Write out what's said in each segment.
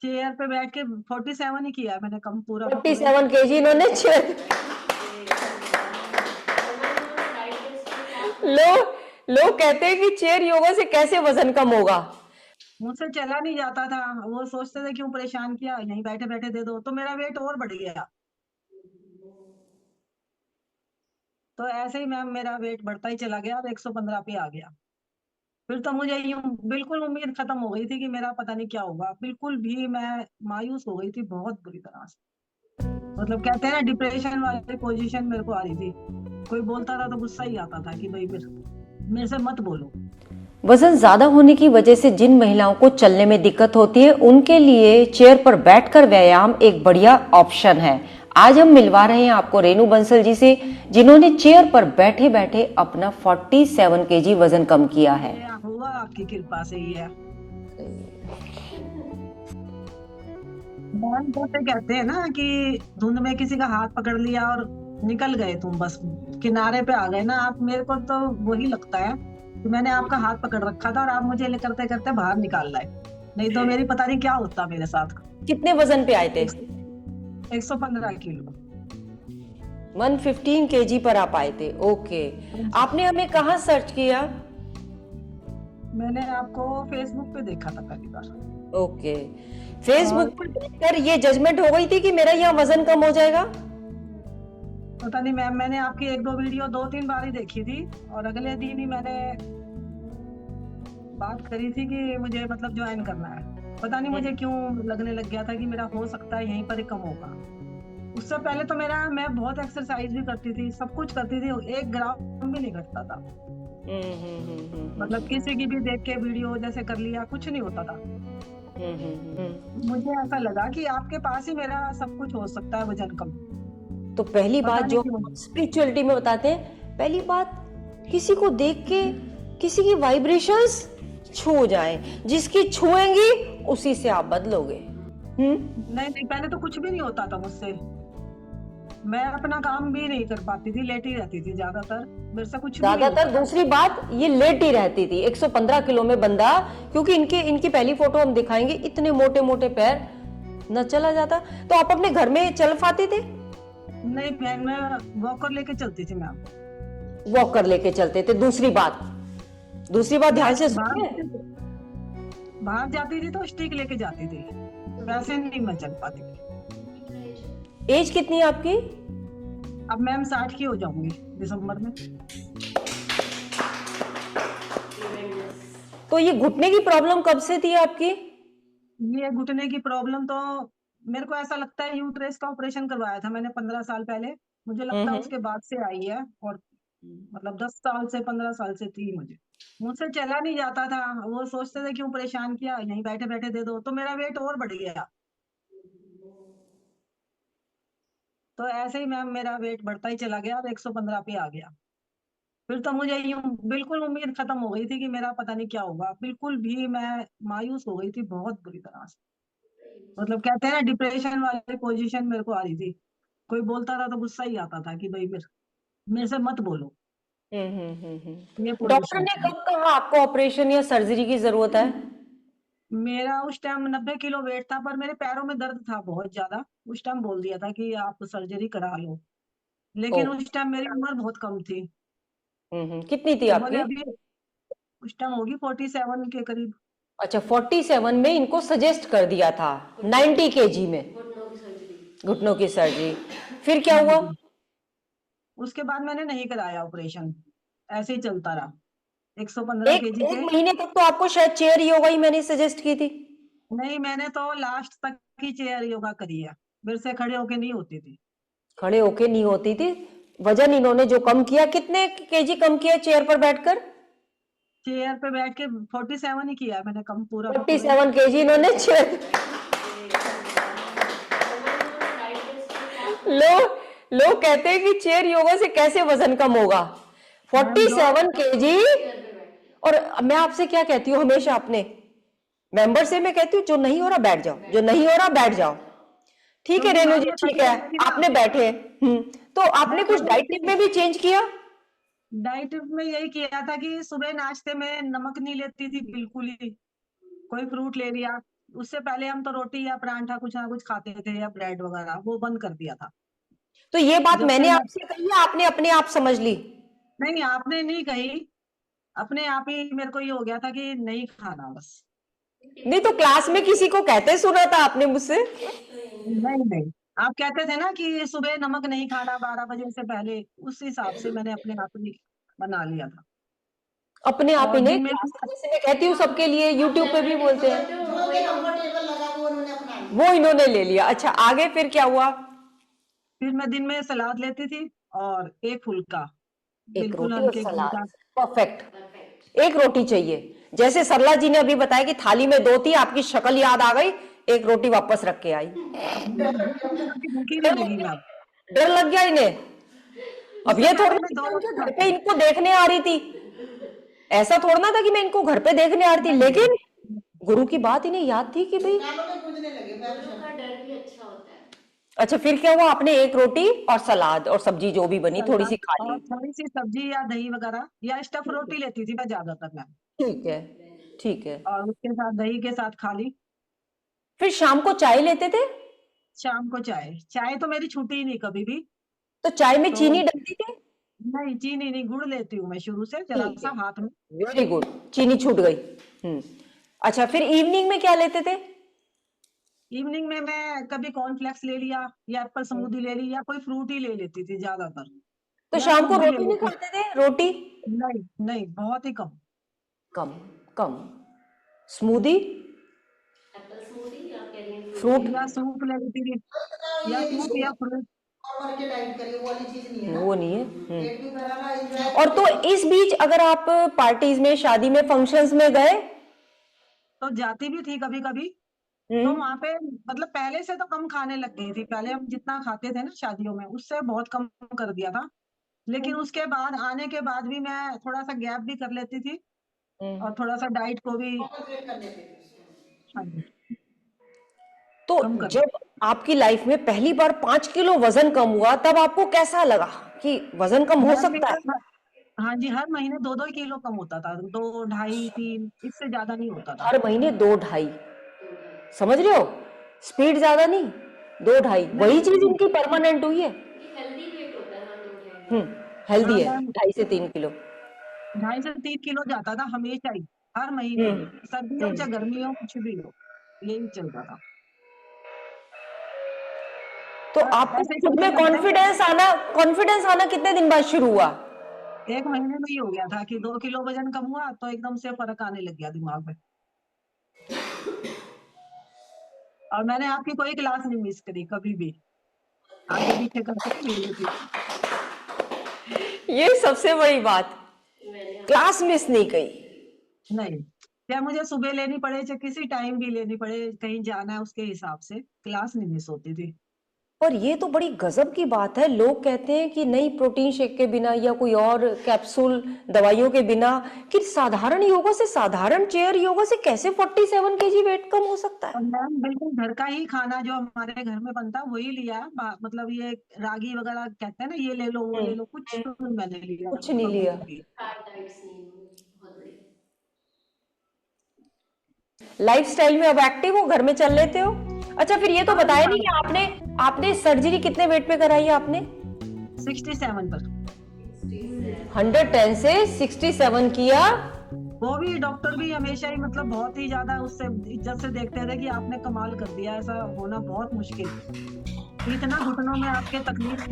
Chair पे बैठ के 47 ही किया मैंने, कम पूरा का पूरा ही। 47 kg इन्होंने चेयर। लोग लोग कहते हैं कि चेयर योगा से कैसे वजन कम होगा। मुझसे चला नहीं जाता था, वो सोचते थे क्यों परेशान किया, यहीं बैठे बैठे दे दो, तो मेरा वेट और बढ़ गया। तो ऐसे ही मैम मेरा वेट बढ़ता ही चला गया और 115 पे आ गया। फिर तो मुझे यूं बिल्कुल उम्मीद खत्म हो गई थी कि मेरा पता नहीं क्या होगा, बिल्कुल भी मैं मायूस हो गई थी बहुत बुरी तरह से। मतलब कहते हैं ना, डिप्रेशन वाली पोजीशन मेरे को आ रही थी। कोई बोलता था तो गुस्सा ही आता था कि भाई फिर मेरे से मत बोलो। वजन ज्यादा होने की वजह से जिन महिलाओं को चलने में दिक्कत होती है उनके लिए चेयर पर बैठकर व्यायाम एक बढ़िया ऑप्शन है। आज हम मिलवा रहे हैं आपको रेनू बंसल जी से, जिन्होंने चेयर पर बैठे बैठे अपना 47 kg वजन कम किया है। ये हुआ आपकी कृपा से ही है। मैम जैसे कहते हैं ना कि धुंध में किसी का हाथ पकड़ लिया और निकल गए तुम, बस किनारे पे आ गए ना आप, मेरे को तो वही लगता है कि मैंने आपका हाथ पकड़ रखा था और आप मुझे ले करते करते बाहर निकाल लाए। नहीं तो मेरी पता नहीं क्या होता मेरे साथ। कितने वजन पे आए थे? 115 किलो। 115 kg पर आप आए थे। ओके, आपने हमें कहाँ सर्च किया? मैंने आपको फेसबुक पे देखा था पहली बार। ओके, फेसबुक और पर देखकर ये जजमेंट हो गई थी कि मेरा यहाँ वजन कम हो जाएगा। पता नहीं मैम, मैंने आपकी एक दो वीडियो 2-3 बार ही देखी थी, और अगले दिन ही मैंने बात करी थी कि मुझे मतलब ज्वाइन करना है। पता नहीं मुझे क्यों लगने लग गया था कि मेरा हो सकता है यहीं पर ही कम होगा। उससे पहले तो मैं बहुत एक्सरसाइज भी करती थी, सब कुछ करती थी, 1 ग्राम भी नहीं घटता था। मतलब किसी की भी देख के वीडियो जैसे कर लिया, कुछ नहीं होता था। मुझे ऐसा लगा कि आपके पास ही मेरा सब कुछ हो सकता है, वजन कम। तो पहली पता बात नहीं जो क्यों। स्पिरिचुअलिटी में बताते हैं, पहली बात, किसी को देख के किसी की वाइब्रेशंस छू जाए, जिसकी छुएंगी उसी से आप बदलोगे। नहीं नहीं, पहले तो कुछ भी नहीं होता था मुझसे। मैं अपना काम भी नहीं कर पाती थी, लेटी रहती थी ज्यादातर, मेरे से कुछ भी नहीं ज्यादातर होता था। दूसरी बात, ये लेटी रहती थी। 115 किलो में बंदा, क्योंकि इनके इनकी पहली फोटो हम दिखाएंगे, इतने मोटे मोटे पैर, न चला जाता। तो आप अपने घर में चल पाते थे? नहीं बहन, मैं वॉकर लेके चलती थी मैम। वॉकर लेके चलते थे। दूसरी बात ध्यान से सुनिए। बाहर जाती थी तो स्टिक लेके जाती थी, वैसे नहीं मैं चल पाती थी। एज कितनी है आपकी? अब मैम 60 की हो जाऊंगी दिसंबर में। तो ये घुटने की प्रॉब्लम कब से थी आपकी? ये घुटने की प्रॉब्लम तो मेरे को ऐसा लगता है यूट्रेस का ऑपरेशन करवाया था मैंने 15 साल पहले। मुझे लगता है हम्म। उसके बाद से आई है, और मतलब 10 साल से 15 साल से थी मुझे। मुझसे चला नहीं जाता था, वो सोचते थे क्यों परेशान किया, यहीं बैठे बैठे दे दो, तो मेरा वेट और बढ़ गया। तो ऐसे ही मैम मेरा वेट बढ़ता ही चला गया और 115 पे आ गया। फिर तो मुझे यूं बिल्कुल उम्मीद खत्म हो गई थी कि मेरा पता नहीं क्या होगा, बिल्कुल भी मैं मायूस हो गई थी बहुत बुरी तरह से। मतलब कहते हैं ना, डिप्रेशन वाली पोजीशन मेरे को आ रही थी। कोई बोलता था तो गुस्सा ही आता था कि भाई फिर मेरे से मत बोलो। ये डॉक्टर पोजीशन ने थी। कब कहा आपको ऑपरेशन या सर्जरी की जरूरत है? मेरा उस टाइम 90 किलो वेट था, पर मेरे पैरों में दर्द था बहुत ज्यादा। उस टाइम बोल दिया था कि आप सर्जरी करा लो, ओ। लेकिन उस टाइम मेरी उम्र बहुत कम थी। कितनी थी तो बोले आपकी? अभी उस टाइम होगी 47 के करीब। अच्छा, 47 में इनको सजेस्ट कर दिया था 90 kg में घुटनों की सर्जरी। फिर क्या हाँ हुआ? जी। उसके बाद मैंने नहीं कराया ऑपरेशन, ऐसे ही चलता रहा 115 एक केजी एक पे। महीने तक तो आपको शायद चेयर योगा ही मैंने सजेस्ट की थी। नहीं, मैंने तो लास्ट तक की चेयर योगा करी है, मेरे से खड़े होके नहीं होती थी। खड़े होके नहीं होती थी। वजन इन्होंने जो कम किया, कितने केजी कम किया चेयर पर बैठकर? चेयर पे बैठ के 47 ही किया मैंने, कम पूरा का फोर्टी पूरा ही। सेवन केजी इन्होंने चेयर। लोग लोग कहते हैं कि चेयर योगा से कैसे वजन कम होगा। मैम फोर्टी जो सेवन केजी और मैं आपसे क्या कहती हूँ हमेशा अपने मेंबर से, मैं कहती हूँ जो नहीं हो रहा बैठ जाओ, जो नहीं हो रहा बैठ जाओ। ठीक तो है वो रेणु मैम जी, मैं ठीक खड़ी है, रहती थी ना। आपने बैठे। तो मैं आपने कुछ खड़ी डाइट रहती टिप थी। में भी चेंज किया? डाइट में यही किया था कि सुबह नाश्ते में नमक नहीं लेती थी बिल्कुल ही। कोई फ्रूट ले लिया, उससे पहले हम तो रोटी या परांठा कुछ ना कुछ खाते थे या ब्रेड वगैरह, वो बंद कर दिया था। तो ये बात जब से मैंने मैं, आपसे कही या आपने अपने आप समझ ली? नहीं आपने नहीं कही, अपने आप ही मेरे को ये हो गया था कि नहीं खाना बस। नहीं तो क्लास में किसी को कहते सुना था आपने मुझसे? नहीं नहीं, आप कहते थे ना कि सुबह नमक नहीं खाना 12 बजे से पहले, उस हिसाब से मैंने अपने आप ही बना लिया था। अपने आप और ही नहीं, दिन में क्लास में जैसे मैं कहती हूँ सबके लिए, यूट्यूब पे भी बोलते हैं, जो उन्हें कंफर्टेबल लगा वो उन्होंने अपना लिया। वो इन्होंने ले लिया। अच्छा, आगे फिर क्या हुआ? फिर मैं दिन में सलाद लेती थी और एक फुल्का, एक बिल्कुल रोटी और हल्के सलाद, फुल्का। परफेक्ट। एक रोटी चाहिए। जैसे सरला जी ने अभी बताया कि थाली में दो थी, आपकी शक्ल याद आ गई, एक रोटी वापस रख के आई। भूखी नहीं डर लग लगी मैं गया, अब। डर लग गया इन्हें। अब उससे ये थोड़ा पहले ना मैं कि दो मैं उनके रोटी घर खाती पे थी। इनको देखने आ रही थी, ऐसा थोड़ा ना था कि मैं इनको घर पे देखने आ रही थी, नहीं लेकिन नहीं, गुरु की बात इन्हें याद थी कि भाई। कानों में गूंजने लगे पैर गुरु का शब्द। डर भी अच्छा होता है। अच्छा, फिर क्या हुआ? आपने एक रोटी और सलाद और सब्जी जो भी बनी थोड़ी सी सलाद खा ली? और थोड़ी सी सब्जी या दही वगैरह या स्टफ ठीक है, रोटी लेती थी मैं ज्यादातर मैं, ठीक है, ठीक है। और उसके साथ दही के साथ खा ली। फिर शाम को चाय लेते थे? शाम को चाय, चाय तो मेरी छूटी ही नहीं कभी भी। तो चाय में तो चीनी डलती थी? नहीं, चीनी नहीं, गुड़ लेती हूँ मैं शुरू से जरा ठीक सा है, हाथ में। वेरी गुड, चीनी छूट गई। हम्म। अच्छा, फिर इवनिंग में क्या लेते थे? इवनिंग में मैं कभी कॉर्नफ्लेक्स ले लिया या एप्पल हम्म। स्मूदी ले ली या कोई फ्रूट ही ले लेती थी ज्यादातर, तो या शाम को दूध भी ले रोटी नहीं लेती। खाते थे? रोटी नहीं नहीं, बहुत ही कम। कम, कम। स्मूदी, एप्पल स्मूदी या कैरियन फ्रूट? फ्रूट। या सूप ले लेती थी, या ये भी सूप या फ्रूट। नॉर्मल के डाइट करिए, वो वाली चीज नहीं है ना। वो नहीं है। पेट भी भरा रहा, एंजॉय और तो इस बीच अगर आप पार्टीज में, शादी में, फंक्शंस में गए? तो जाती भी थी कभी कभी। तो हम्म। वहां पे मतलब पहले से तो कम खाने लग गई थी, पहले हम जितना खाते थे ना शादियों में उससे बहुत कम कर दिया था। लेकिन उसके बाद आने के बाद भी मैं थोड़ा सा गैप भी कर लेती थी हम्म। और थोड़ा सा डाइट को भी, कॉन्सेंट्रेट कर लेते थे। हाँ जी, तो कम कर जब आपकी लाइफ में पहली बार 5 किलो वजन कम हुआ, तब आपको कैसा लगा कि वजन कम हो हर सकता है? महीने। हाँ जी, हर महीने 2-2 किलो कम होता था, 2, ढाई, 3, इससे ज्यादा नहीं होता था। हर महीने 2-2.5? समझ रहे हो? स्पीड ज्यादा नहीं, 2-2.5, वही नहीं चीज नहीं, इनकी परमानेंट हुई है। ये हेल्दी वेट होता है, हाँ, 2 ढाई। हेल्दी हाँ है, मैम, 2.5 से 3 किलो। 2.5 से 3 किलो जाता था हमेशा ही, हर महीने, हम्म। सर्दी हो चाहे गर्मी हो कुछ भी हो, यही चलता था। तो और आपको ऐसे खुद चलते में चलते कॉन्फिडेंस आना कितने दिन बाद शुरू हुआ? 1 महीने में ही हो गया था कि 2 किलो वजन कम हुआ तो एकदम से फर्क आने लग गया दिमाग में। और मैंने आपकी कोई क्लास नहीं मिस करी कभी भी, आगे पीछे करके ले लेती थी। ये सबसे बड़ी बात, मैंने क्लास मिस नहीं की। नहीं, चाहे मुझे सुबह लेनी पड़े चाहे किसी टाइम भी लेनी पड़े, कहीं जाना है उसके हिसाब से क्लास नहीं मिस होती थी। और ये तो बड़ी गजब की बात है। लोग कहते हैं कि नहीं, प्रोटीन शेक के बिना या कोई और कैप्सूल दवाइयों के बिना, कि साधारण योगा से, साधारण चेयर योगा से कैसे 47 केजी वेट कम हो सकता है? और मैम बिल्कुल घर का ही खाना जो हमारे घर में बनता है वही लिया है। मतलब ये रागी वगैरह कहते हैं ना, ये ले लो वो ले लो, कुछ हम्म। नहीं मैंने लिया कुछ नहीं कभी लिया। भी। हार्ड डाइट्स नहीं हुई, बहुत बढ़िया। लाइफस्टाइल में अब एक्टिव हो, घर में चल लेते हो? अच्छा, फिर ये तो हाँ बताया हाँ, नहीं कि आपने आपने सर्जरी कितने वेट पे कराई है आपने? 67 पर। 110 से 67 किया। वो भी डॉक्टर भी हमेशा ही मतलब बहुत ही ज्यादा उससे इज्जत से देखते थे कि आपने कमाल कर दिया, ऐसा होना बहुत मुश्किल, इतना घुटनों में आपके तकलीफ है,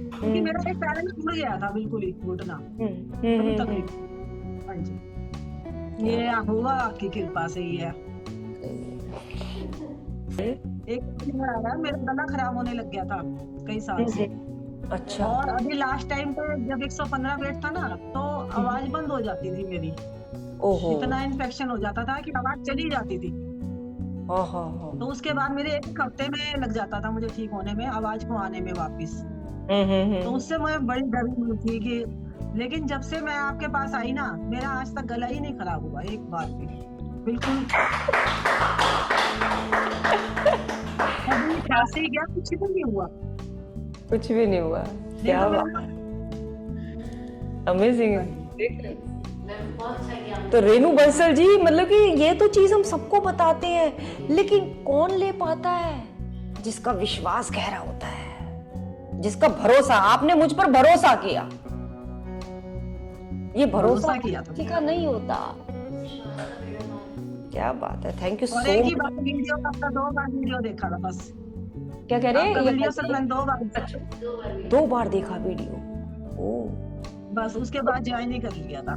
क्योंकि मेरा एक पैर में टूट गया था बिल्कुल ही घुटना, बड़ी तकलीफ। हाँ जी, ये हुआ आपकी कृपा से ही है। एक दिन आया, मेरा गला खराब होने लग गया था कई साल से। अच्छा। और अभी लास्ट टाइम पे जब 115 वेट था ना, तो आवाज बंद हो जाती थी मेरी, ओहो। इतना इन्फेक्शन हो जाता था कि आवाज चली जाती थी। तो उसके बाद मेरे 1 हफ्ते में लग जाता था मुझे ठीक होने में, आवाज को आने में वापिस। तो उससे मैं बड़ी डरी हुई थी कि, लेकिन जब से मैं आपके पास आई ना, मेरा आज तक गला ही नहीं खराब हुआ एक बार भी, बिल्कुल। अभी खांसी क्या कुछ भी नहीं हुआ, कुछ भी नहीं हुआ। नहीं क्या तो बात, मैं, अमेजिंग है। मैम बहुत अच्छा किया आपने। तो रेनू बंसल जी मतलब कि ये तो चीज हम सबको बताते हैं, लेकिन कौन ले पाता है? जिसका विश्वास गहरा होता है, जिसका भरोसा। आपने मुझ पर भरोसा किया, ये भरोसा किया तो किसी का नहीं होता। विश्वास का बड़ा बात। क्या बात है, थैंक यू और सो एक ही मच। बार वीडियो आपका 2 बार वीडियो देखा था बस। क्या कह रहे आपका हैं? वीडियो सिर्फ मैंने 2 बार देखा, 2 बार भी। 2 बार देखा वीडियो। ओ बस उसके बाद ज्वाइन ही कर लिया था।